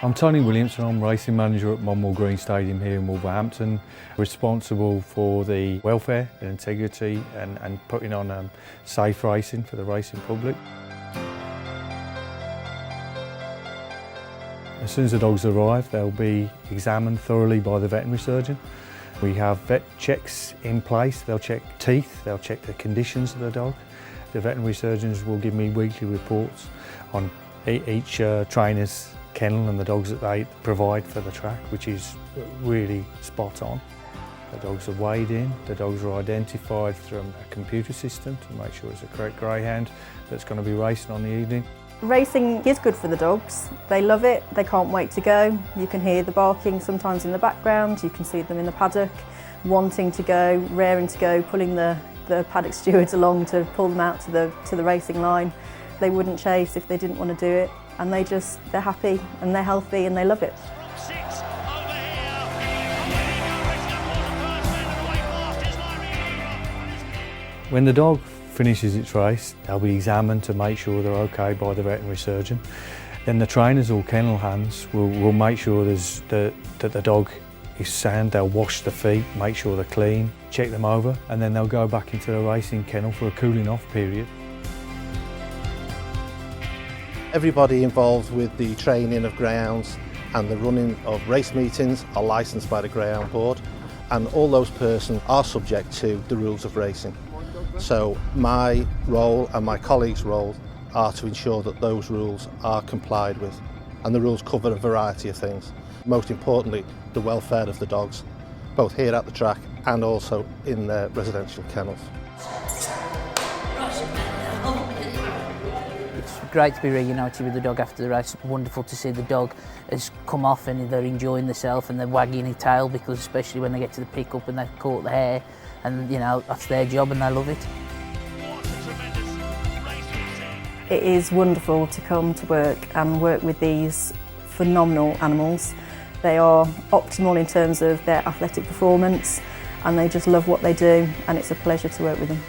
I'm Tony Williamson, I'm racing manager at Monmouth Green Stadium here in Wolverhampton, responsible for the welfare and integrity and putting on safe racing for the racing public. As soon as the dogs arrive, they'll be examined thoroughly by the veterinary surgeon. We have vet checks in place. They'll check teeth, they'll check the conditions of the dog. The veterinary surgeons will give me weekly reports on each trainer's kennel and the dogs that they provide for the track, which is really spot on. The dogs are weighed in, the dogs are identified through a computer system to make sure it's the correct greyhound that's going to be racing on the evening. Racing is good for the dogs. They love it, they can't wait to go. You can hear the barking sometimes in the background, you can see them in the paddock, wanting to go, raring to go, pulling the paddock stewards along to pull them out to the racing line. They wouldn't chase if they didn't want to do it, and they're happy and they're healthy and they love it. When the dog finishes its race, they'll be examined to make sure they're okay by the veterinary surgeon. Then the trainers or kennel hands will make sure that the dog is sound. They'll wash the feet, make sure they're clean, check them over, and then they'll go back into the racing kennel for a cooling off period. Everybody involved with the training of greyhounds and the running of race meetings are licensed by the Greyhound Board, and all those persons are subject to the rules of racing. So my role and my colleagues' role are to ensure that those rules are complied with, and the rules cover a variety of things. Most importantly, the welfare of the dogs, both here at the track and also in their residential kennels. It's great to be reunited with the dog after the race. Wonderful to see the dog has come off and they're enjoying themselves and they're wagging their tail, because especially when they get to the pickup and they've caught the hair, and that's their job and they love it. It is wonderful to come to work and work with these phenomenal animals. They are optimal in terms of their athletic performance, and they just love what they do, and it's a pleasure to work with them.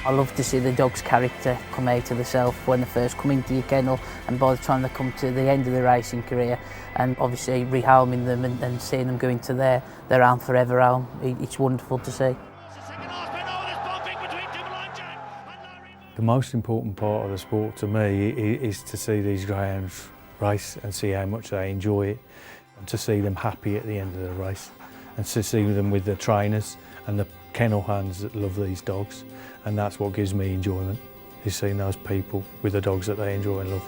I love to see the dog's character come out of themselves when they first come into your kennel, and by the time they come to the end of their racing career, and obviously rehooming them and seeing them go into their own forever home. It's wonderful to see. The most important part of the sport to me is to see these greyhounds race and see how much they enjoy it, and to see them happy at the end of the race, and to see them with the trainers and the kennel hands that love these dogs. And that's what gives me enjoyment, is seeing those people with the dogs that they enjoy and love.